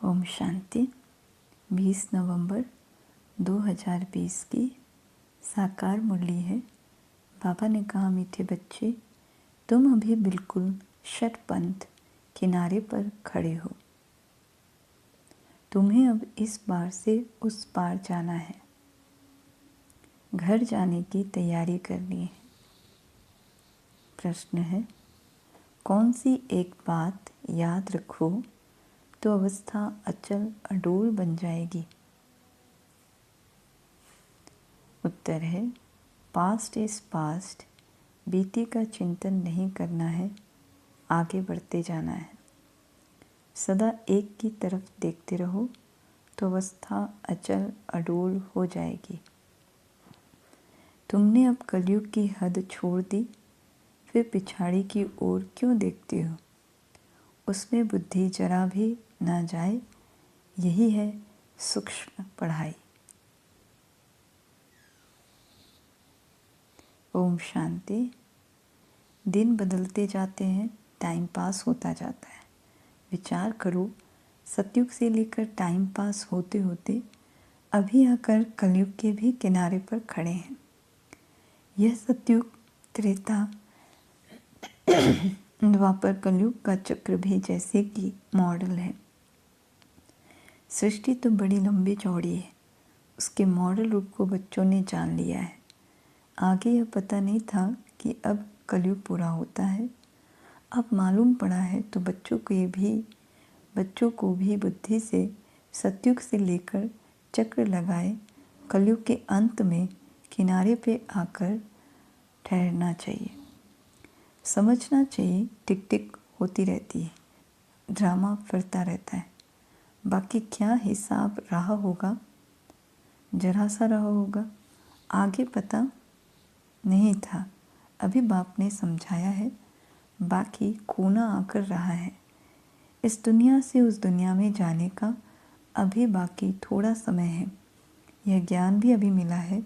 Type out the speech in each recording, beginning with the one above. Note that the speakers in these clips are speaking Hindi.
ओम शांति। 20 नवंबर 2020 की साकार मुरली है। बाबा ने कहा, मीठे बच्चे, तुम अभी बिल्कुल शतपथ किनारे पर खड़े हो। तुम्हें अब इस पार से उस पार जाना है। घर जाने की तैयारी करनी है। प्रश्न है, कौन सी एक बात याद रखो तो अवस्था अचल अडोल बन जाएगी? उत्तर है, पास्ट इज पास्ट। बीते का चिंतन नहीं करना है, आगे बढ़ते जाना है। सदा एक की तरफ देखते रहो तो अवस्था अचल अडोल हो जाएगी। तुमने अब कलयुग की हद छोड़ दी, फिर पिछाड़ी की ओर क्यों देखते हो? उसमें बुद्धि जरा भी ना जाए, यही है सूक्ष्म पढ़ाई। ओम शांति। दिन बदलते जाते हैं, टाइम पास होता जाता है। विचार करो, सतयुग से लेकर टाइम पास होते होते अभी आकर कलयुग के भी किनारे पर खड़े हैं। यह सतयुग, त्रेता, द्वापर, कलयुग का चक्र भी जैसे कि मॉडल है। सृष्टि तो बड़ी लंबी चौड़ी है, उसके मॉडल रूप को बच्चों ने जान लिया है। आगे यह पता नहीं था कि अब कलयुग पूरा होता है। अब मालूम पड़ा है तो बच्चों को भी बुद्धि से सतयुग से लेकर चक्र लगाए कलयुग के अंत में किनारे पे आकर ठहरना चाहिए। समझना चाहिए, टिक टिक होती रहती है, ड्रामा फिरता रहता है। बाकी क्या हिसाब रहा होगा, जरा सा रहा होगा, आगे पता नहीं था। अभी बाप ने समझाया है, बाकी कोना आकर रहा है। इस दुनिया से उस दुनिया में जाने का अभी बाकी थोड़ा समय है। यह ज्ञान भी अभी मिला है।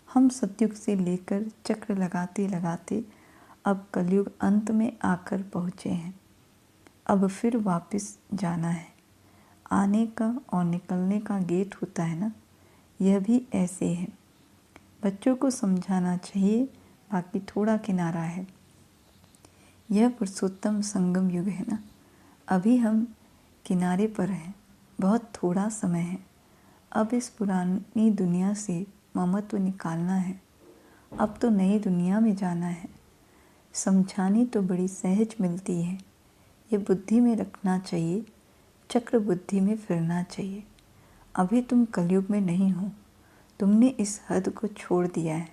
हम सतयुग से लेकर चक्र लगाते लगाते अब कलयुग अंत में आकर पहुँचे हैं। अब फिर वापस जाना है। आने का और निकलने का गेट होता है ना, यह भी ऐसे है। बच्चों को समझाना चाहिए, बाकी थोड़ा किनारा है। यह पुरुषोत्तम संगम युग है ना, अभी हम किनारे पर हैं। बहुत थोड़ा समय है। अब इस पुरानी दुनिया से ममत्व निकालना है। अब तो नई दुनिया में जाना है। समझानी तो बड़ी सहज मिलती है। ये बुद्धि में रखना चाहिए, चक्र बुद्धि में फिरना चाहिए। अभी तुम कलयुग में नहीं हो, तुमने इस हद को छोड़ दिया है।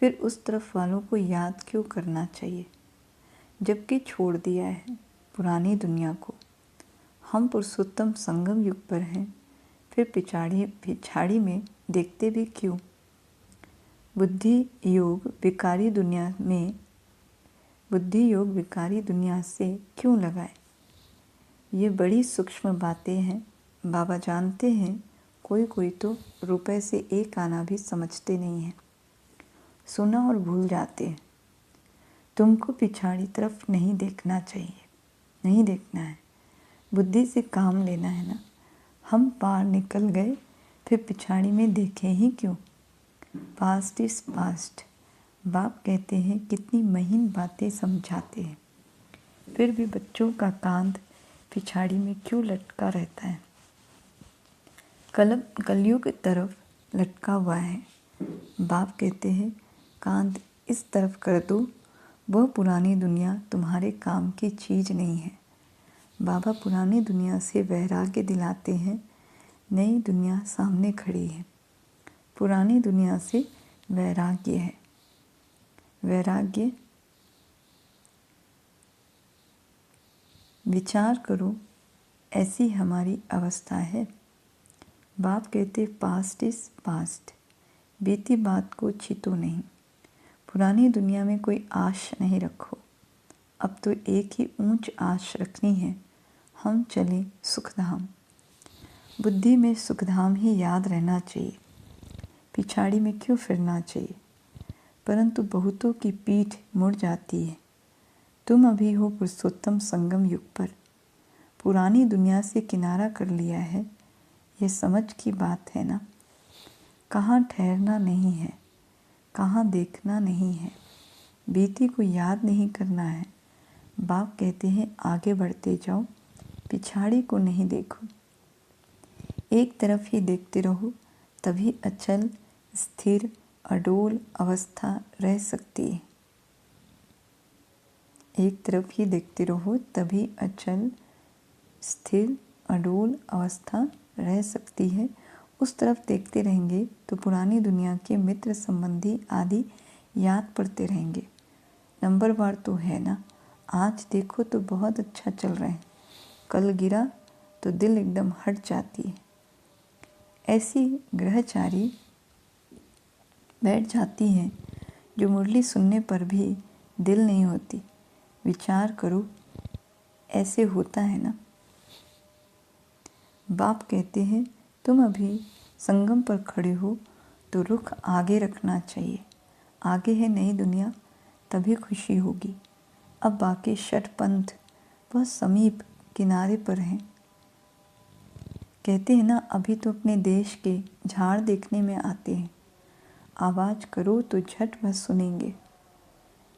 फिर उस तरफ वालों को याद क्यों करना चाहिए, जबकि छोड़ दिया है पुरानी दुनिया को। हम पुरुषोत्तम संगम युग पर हैं, फिर पिछाड़ी में देखते भी क्यों? बुद्धि योग विकारी दुनिया से क्यों लगाए? ये बड़ी सूक्ष्म बातें हैं। बाबा जानते हैं, कोई तो रुपए से एक आना भी समझते नहीं हैं। सुना और भूल जाते हैं। तुमको पिछाड़ी तरफ नहीं देखना चाहिए, नहीं देखना है। बुद्धि से काम लेना है ना। हम पार निकल गए, फिर पिछाड़ी में देखें ही क्यों? Past is past. बाप कहते हैं, कितनी महीन बातें समझाते हैं, फिर भी बच्चों का कांध पिछाड़ी में क्यों लटका रहता है? कलयुग तरफ लटका हुआ है। बाप कहते हैं, कांध इस तरफ कर दो। वह पुरानी दुनिया तुम्हारे काम की चीज़ नहीं है। बाबा पुरानी दुनिया से वैराग्य दिलाते हैं। नई दुनिया सामने खड़ी है। पुरानी दुनिया से वैराग्य है। वैराग्य, विचार करो, ऐसी हमारी अवस्था है। बाप कहते, पास्ट इज पास्ट। बीती बात को छीतो नहीं। पुरानी दुनिया में कोई आश नहीं रखो। अब तो एक ही ऊंच आश रखनी है, हम चलें सुखधाम। बुद्धि में सुखधाम ही याद रहना चाहिए, पिछाड़ी में क्यों फिरना चाहिए? परंतु बहुतों की पीठ मुड़ जाती है। तुम अभी हो पुरुषोत्तम संगम युग पर। पुरानी दुनिया से किनारा कर लिया है, ये समझ की बात है ना। कहाँ ठहरना नहीं है, कहाँ देखना नहीं है, बीती को याद नहीं करना है। बाप कहते हैं आगे बढ़ते जाओ, पिछाड़ी को नहीं देखो। एक तरफ ही देखते रहो, तभी अचल स्थिर अडोल अवस्था रह सकती है। एक तरफ ही देखते रहो, तभी अचल स्थिर अडोल अवस्था रह सकती है। उस तरफ देखते रहेंगे तो पुरानी दुनिया के मित्र संबंधी आदि याद पड़ते रहेंगे। नंबरवार तो है ना, आज देखो तो बहुत अच्छा चल रहा है, कल गिरा तो दिल एकदम हट जाती है। ऐसी ग्रहचारी बैठ जाती हैं जो मुरली सुनने पर भी दिल नहीं होती। विचार करो, ऐसे होता है ना। बाप कहते हैं तुम अभी संगम पर खड़े हो तो रुख आगे रखना चाहिए। आगे है नई दुनिया, तभी खुशी होगी। अब बाकी षट पंथ बहुत समीप किनारे पर हैं। कहते हैं ना, अभी तो अपने देश के झाड़ देखने में आते हैं, आवाज़ करो तो झट बस सुनेंगे।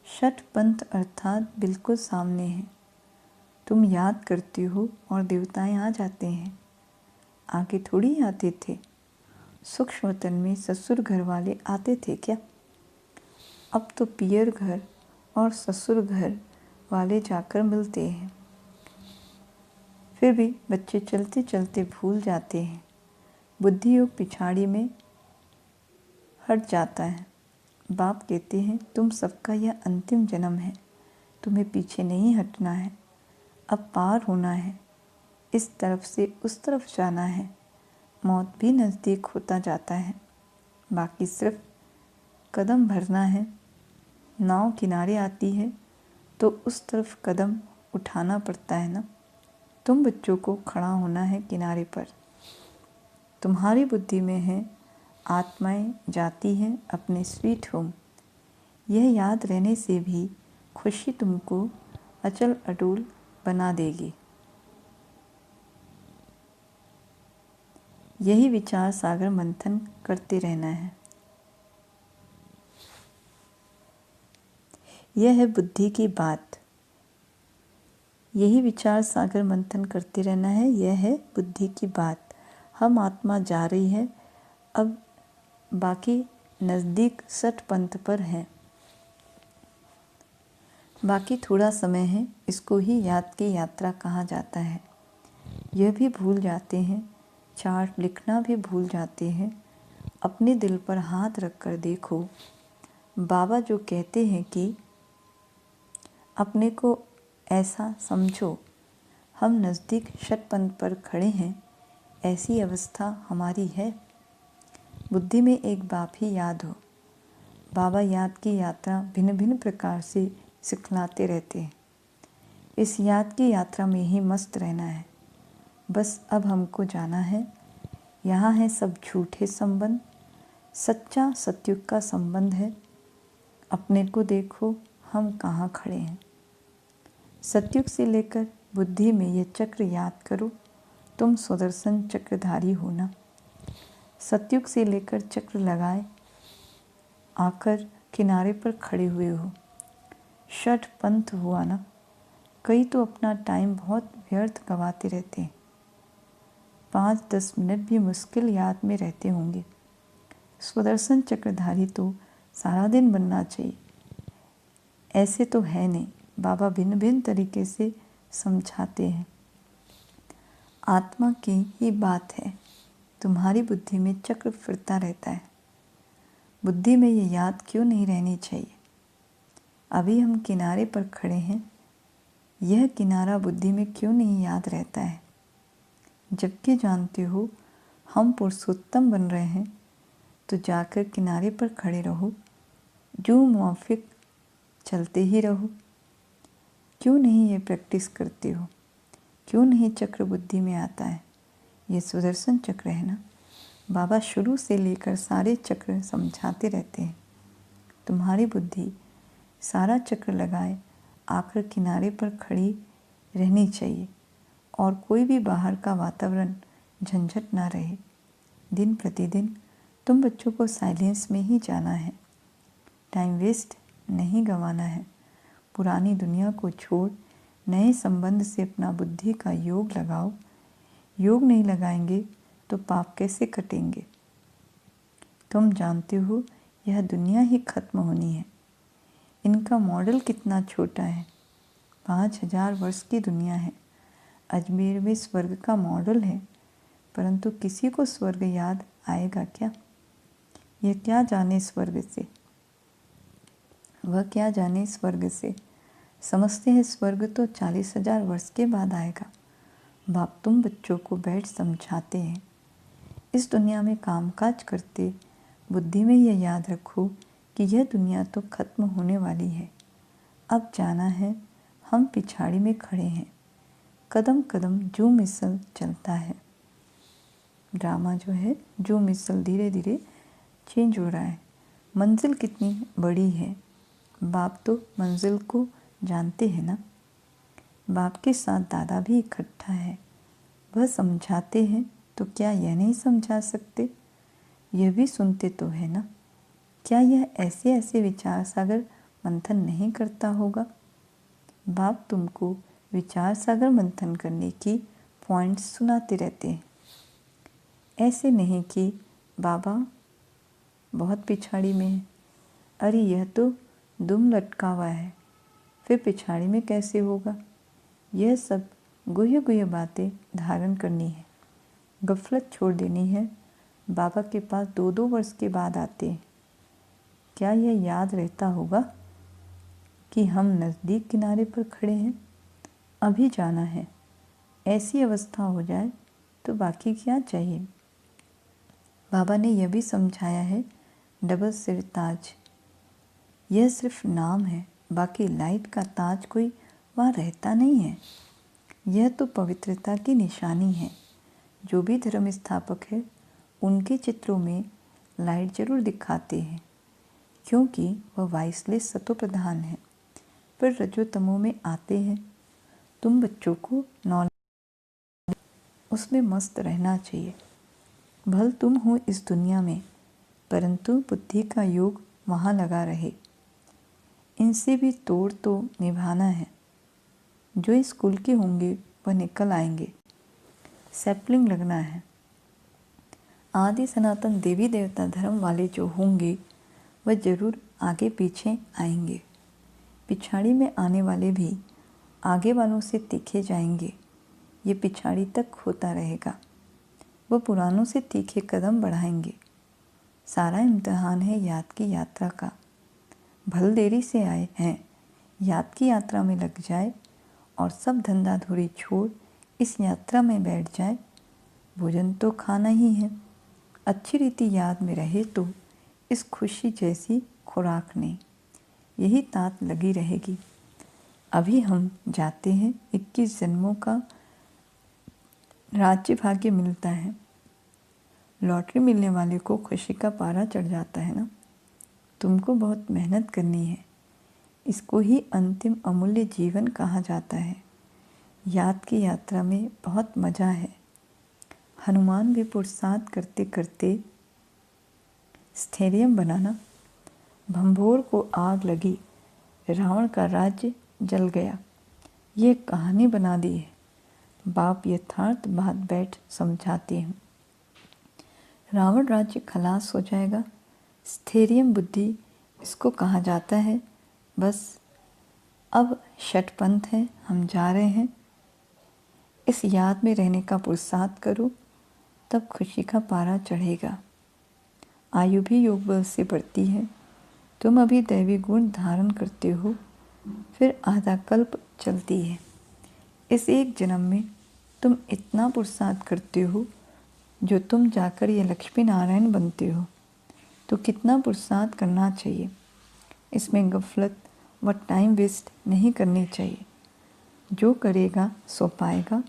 षट पंथ अर्थात बिल्कुल सामने है। तुम याद करते हो और देवताएं आ जाते हैं। आगे थोड़ी आते थे। सूक्ष्म वतन में ससुर घर वाले आते थे क्या? अब तो पियर घर और ससुर घर वाले जाकर मिलते हैं। फिर भी बच्चे चलते चलते भूल जाते हैं। बुद्धि योग पिछाड़ी में हट जाता है। बाप कहते हैं तुम सबका यह अंतिम जन्म है, तुम्हें पीछे नहीं हटना है, अब पार होना है, इस तरफ से उस तरफ जाना है। मौत भी नज़दीक होता जाता है, बाकी सिर्फ कदम भरना है। नाव किनारे आती है तो उस तरफ कदम उठाना पड़ता है ना। तुम बच्चों को खड़ा होना है किनारे पर। तुम्हारी बुद्धि में है आत्माएं जाती हैं अपने स्वीट होम। यह याद रहने से भी खुशी तुमको अचल अटूल बना देगी। यही विचार सागर मंथन करते रहना है। यह है बुद्धि की बात। यही विचार सागर मंथन करते रहना है। यह है बुद्धि की बात। हम आत्मा जा रही है, अब बाकी नज़दीक सठ पंथ पर है। बाकी थोड़ा समय है, इसको ही याद की यात्रा कहा जाता है। यह भी भूल जाते हैं, चार्ट लिखना भी भूल जाते हैं। अपने दिल पर हाथ रखकर देखो। बाबा जो कहते हैं कि अपने को ऐसा समझो, हम नज़दीक शतपंथ पर खड़े हैं, ऐसी अवस्था हमारी है। बुद्धि में एक बाप ही याद हो। बाबा याद की यात्रा भिन्न भिन्न प्रकार से सिखलाते रहते हैं। इस याद की यात्रा में ही मस्त रहना है। बस अब हमको जाना है। यहाँ है सब झूठे संबंध, सच्चा सतयुग का संबंध है। अपने को देखो, हम कहाँ खड़े हैं। सतयुग से लेकर बुद्धि में यह चक्र याद करो, तुम सुदर्शन चक्रधारी होना। सतयुग से लेकर चक्र लगाए आकर किनारे पर खड़े हुए हो। षट पंथ हुआ ना। कई तो अपना टाइम बहुत व्यर्थ गवाते रहते हैं। 5-10 मिनट भी मुश्किल याद में रहते होंगे। सुदर्शन चक्रधारी तो सारा दिन बनना चाहिए। ऐसे तो है नहीं। बाबा भिन्न भिन्न तरीके से समझाते हैं। आत्मा की ही बात है। तुम्हारी बुद्धि में चक्र फिरता रहता है। बुद्धि में ये याद क्यों नहीं रहनी चाहिए? अभी हम किनारे पर खड़े हैं, यह किनारा बुद्धि में क्यों नहीं याद रहता है? जबकि जानते हो हम पुरुषोत्तम बन रहे हैं, तो जाकर किनारे पर खड़े रहो, जो मुआफिक चलते ही रहो। क्यों नहीं ये प्रैक्टिस करते हो? क्यों नहीं चक्र बुद्धि में आता है? ये सुदर्शन चक्र है ना। बाबा शुरू से लेकर सारे चक्र समझाते रहते हैं। तुम्हारी बुद्धि सारा चक्र लगाए आकर किनारे पर खड़ी रहनी चाहिए। और कोई भी बाहर का वातावरण झंझट ना रहे। दिन प्रतिदिन तुम बच्चों को साइलेंस में ही जाना है, टाइम वेस्ट नहीं गंवाना है। पुरानी दुनिया को छोड़ नए संबंध से अपना बुद्धि का योग लगाओ। योग नहीं लगाएंगे तो पाप कैसे कटेंगे? तुम जानते हो यह दुनिया ही खत्म होनी है। इनका मॉडल कितना छोटा है, 5000 वर्ष की दुनिया है। अजमेर में स्वर्ग का मॉडल है, परंतु किसी को स्वर्ग याद आएगा क्या? यह क्या जाने स्वर्ग से, वह क्या जाने स्वर्ग से। समझते हैं स्वर्ग तो 40,000 वर्ष के बाद आएगा। बाप तुम बच्चों को बैठ समझाते हैं। इस दुनिया में कामकाज करते बुद्धि में यह याद रखो कि यह दुनिया तो खत्म होने वाली है। अब जाना है, हम पिछाड़ी में खड़े हैं। कदम कदम जो मिसल चलता है। ड्रामा जो है जो मिसल धीरे धीरे चेंज हो रहा है। मंजिल कितनी बड़ी है, बाप तो मंजिल को जानते हैं ना। बाप के साथ दादा भी इकट्ठा है, वह समझाते हैं तो क्या यह नहीं समझा सकते? यह भी सुनते तो है ना। क्या यह ऐसे ऐसे विचार सागर मंथन नहीं करता होगा? बाप तुमको विचार सागर मंथन करने की पॉइंट्स सुनाते रहते हैं। ऐसे नहीं कि बाबा बहुत पिछाड़ी में है, अरे यह तो दुम लटका हुआ है, फिर पिछाड़ी में कैसे होगा? यह सब गुह्य गुह्य बातें धारण करनी है, गफलत छोड़ देनी है। बाबा के पास 2-2 वर्ष के बाद आते हैं। क्या यह याद रहता होगा कि हम नज़दीक किनारे पर खड़े हैं? अभी जाना है। ऐसी अवस्था हो जाए तो बाकी क्या चाहिए? बाबा ने यह भी समझाया है, डबल सिर ताज यह सिर्फ नाम है, बाकी लाइट का ताज कोई वहाँ रहता नहीं है। यह तो पवित्रता की निशानी है। जो भी धर्म स्थापक है उनके चित्रों में लाइट जरूर दिखाते हैं, क्योंकि वह वाइसलेस सतो प्रधान है, पर रजोतमो में आते हैं। तुम बच्चों को नॉलेज उसमें मस्त रहना चाहिए। भल तुम हो इस दुनिया में, परंतु बुद्धि का योग वहाँ लगा रहे। इनसे भी तोड़ तो निभाना है। जो स्कूल के होंगे वह निकल आएंगे। सैपलिंग लगना है। आदि सनातन देवी देवता धर्म वाले जो होंगे वह जरूर आगे पीछे आएंगे। पिछाड़ी में आने वाले भी आगे वालों से तीखे जाएंगे। ये पिछाड़ी तक होता रहेगा। वह पुरानों से तीखे कदम बढ़ाएंगे। सारा इम्तिहान है याद की यात्रा का। भल देरी से आए हैं, याद की यात्रा में लग जाए और सब धंधाधूरी छोड़ इस यात्रा में बैठ जाए। भोजन तो खाना ही है, अच्छी रीति याद में रहे तो इस खुशी जैसी खुराक नहीं। यही तात लगी रहेगी। अभी हम जाते हैं, 21 जन्मों का राज्य भाग्य मिलता है। लॉटरी मिलने वाले को खुशी का पारा चढ़ जाता है ना। तुमको बहुत मेहनत करनी है। इसको ही अंतिम अमूल्य जीवन कहा जाता है। याद की यात्रा में बहुत मज़ा है। हनुमान भी पुरुषार्थ करते करते स्थैर्य बनाना। भंभोर को आग लगी, रावण का राज्य जल गया। ये कहानी बना दी है। बाप यथार्थ बात बैठ समझाते हैं। रावण राज्य खलास हो जाएगा। स्थैर्य बुद्धि इसको कहा जाता है। बस अब षटपंथ है, हम जा रहे हैं। इस याद में रहने का पुरुषार्थ करो, तब खुशी का पारा चढ़ेगा। आयु भी योग बल से बढ़ती है। तुम अभी दैवी गुण धारण करते हो, फिर आधा कल्प चलती है। इस एक जन्म में तुम इतना पुरुषार्थ करते हो, जो तुम जाकर ये लक्ष्मी नारायण बनते हो, तो कितना पुरुषार्थ करना चाहिए। इसमें गफलत व टाइम वेस्ट नहीं करनी चाहिए। जो करेगा सो पाएगा।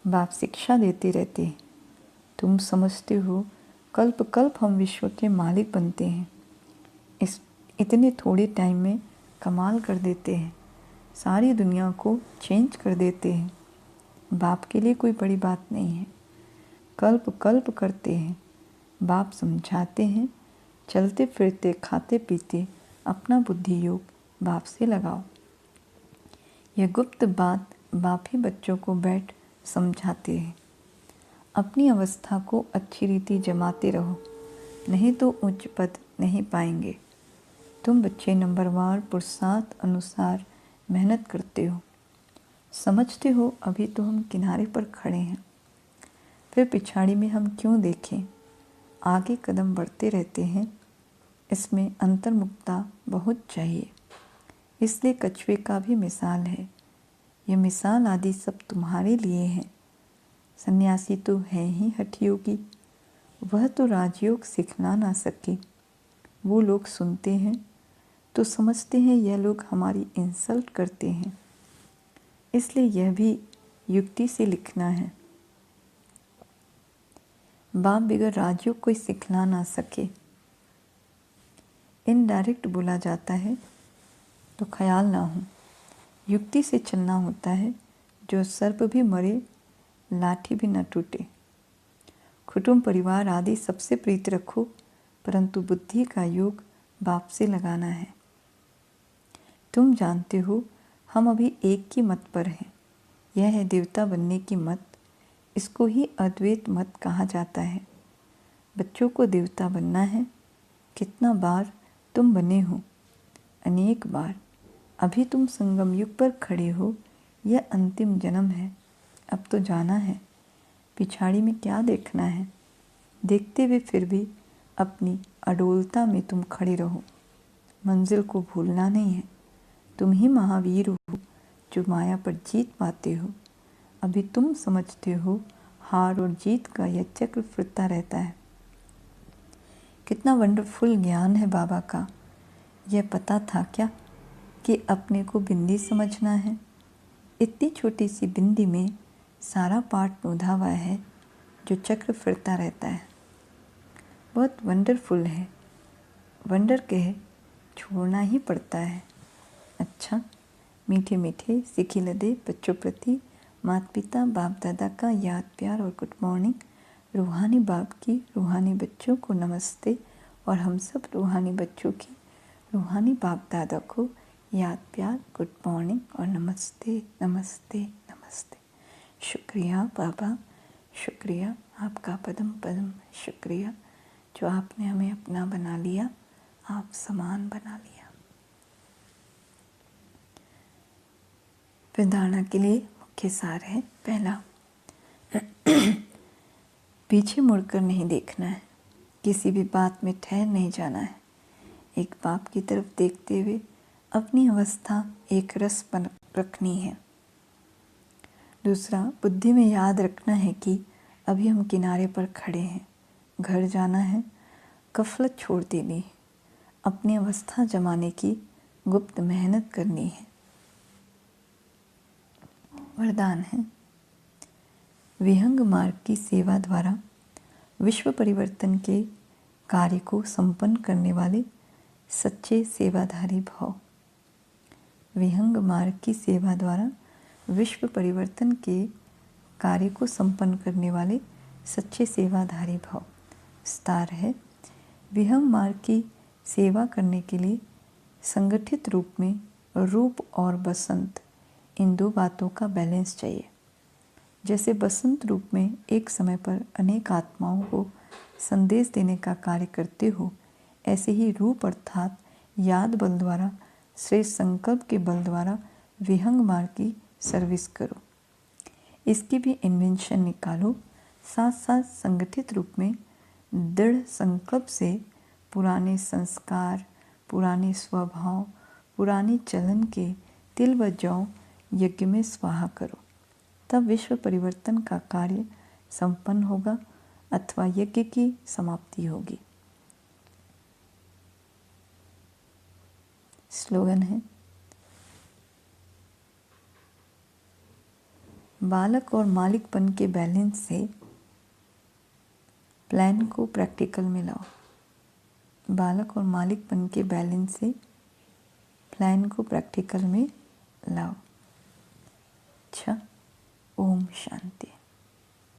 बाप शिक्षा देते रहते हैं। तुम समझते हो कल्प कल्प हम विश्व के मालिक बनते हैं। इस इतने थोड़े टाइम में कमाल कर देते हैं। सारी दुनिया को चेंज कर देते हैं। बाप के लिए कोई बड़ी बात नहीं है। कल्प कल्प करते हैं, बाप समझाते हैं। चलते फिरते खाते पीते अपना बुद्धि योग बाप से लगाओ। यह गुप्त बात बाप ही बच्चों को बैठ समझाते हैं। अपनी अवस्था को अच्छी रीति जमाते रहो, नहीं तो उच्च पद नहीं पाएंगे। तुम बच्चे नंबरवार पुरुषार्थ अनुसार मेहनत करते हो। समझते हो अभी तो हम किनारे पर खड़े हैं, फिर पिछाड़ी में हम क्यों देखें। आगे कदम बढ़ते रहते हैं। इसमें अंतर्मुखता बहुत चाहिए। इसलिए कछुए का भी मिसाल है। यह मिसाल आदि सब तुम्हारे लिए है। सन्यासी तो है ही हठयोगी, वह तो राजयोग सिखला ना सके। वो लोग सुनते हैं तो समझते हैं यह लोग हमारी इंसल्ट करते हैं, इसलिए यह भी युक्ति से लिखना है। बाप बिगर राजयोग कोई सिखला ना सके। इनडायरेक्ट बोला जाता है तो ख्याल ना हो। युक्ति से चलना होता है, जो सर्प भी मरे लाठी भी न टूटे। कुटुंब परिवार आदि सबसे प्रीत रखो, परंतु बुद्धि का योग बाप से लगाना है। तुम जानते हो हम अभी एक की मत पर हैं। यह है देवता बनने की मत। इसको ही अद्वैत मत कहा जाता है। बच्चों को देवता बनना है। कितना बार तुम बने हो? अनेक बार। अभी तुम संगम युग पर खड़े हो। यह अंतिम जन्म है। अब तो जाना है। पिछाड़ी में क्या देखना है? देखते हुए फिर भी अपनी अडोलता में तुम खड़े रहो। मंजिल को भूलना नहीं है। तुम ही महावीर हो जो माया पर जीत पाते हो। अभी तुम समझते हो हार और जीत का यह चक्र फिरता रहता है। कितना वंडरफुल ज्ञान है बाबा का। यह पता था क्या कि अपने को बिंदी समझना है? इतनी छोटी सी बिंदी में सारा पाठ नोधा हुआ है जो चक्र फिरता रहता है। बहुत वंडरफुल है। वंडर कहे छोड़ना ही पड़ता है। अच्छा, मीठे मीठे सीखी लदे बच्चों प्रति माता पिता बाप दादा का याद प्यार और गुड मॉर्निंग। रूहानी बाप की रूहानी बच्चों को नमस्ते और हम सब रूहानी बच्चों की रूहानी बाप दादा को याद प्यार गुड मॉर्निंग और नमस्ते नमस्ते नमस्ते। शुक्रिया बाबा, शुक्रिया आपका पदम पदम शुक्रिया जो आपने हमें अपना बना लिया, आप समान बना लिया। प्रधारणा के लिए मुख्य सार है। पहला, पीछे मुड़कर नहीं देखना है। किसी भी बात में ठहर नहीं जाना है। एक बाप की तरफ देखते हुए अपनी अवस्था एक रस पर रखनी है। दूसरा, बुद्धि में याद रखना है कि अभी हम किनारे पर खड़े हैं। घर जाना है, गफलत छोड़ देनी है, अपनी अवस्था जमाने की गुप्त मेहनत करनी है। वरदान है, विहंग मार्ग की सेवा द्वारा विश्व परिवर्तन के कार्य को संपन्न करने वाले सच्चे सेवाधारी भाव। विहंग मार्ग की सेवा द्वारा विश्व परिवर्तन के कार्य को संपन्न करने वाले सच्चे सेवाधारी भाव। विस्तार है, विहंग मार्ग की सेवा करने के लिए संगठित रूप में रूप और बसंत, इन दो बातों का बैलेंस चाहिए। जैसे बसंत रूप में एक समय पर अनेक आत्माओं को संदेश देने का कार्य करते हो, ऐसे ही रूप अर्थात याद बल द्वारा, श्रेष्ठ संकल्प के बल द्वारा विहंग मार्ग की सर्विस करो। इसकी भी इन्वेंशन निकालो। साथ साथ संगठित रूप में दृढ़ संकल्प से पुराने संस्कार, पुराने स्वभाव, पुराने चलन के तिल व जौ यज्ञ में स्वाहा करो। तब विश्व परिवर्तन का कार्य संपन्न होगा अथवा यज्ञ की समाप्ति होगी। स्लोगन है, बालक और मालिकपन के बैलेंस से प्लान को प्रैक्टिकल में लाओ। बालक और मालिकपन के बैलेंस से प्लान को प्रैक्टिकल में लाओ। अच्छा, ओम शांति।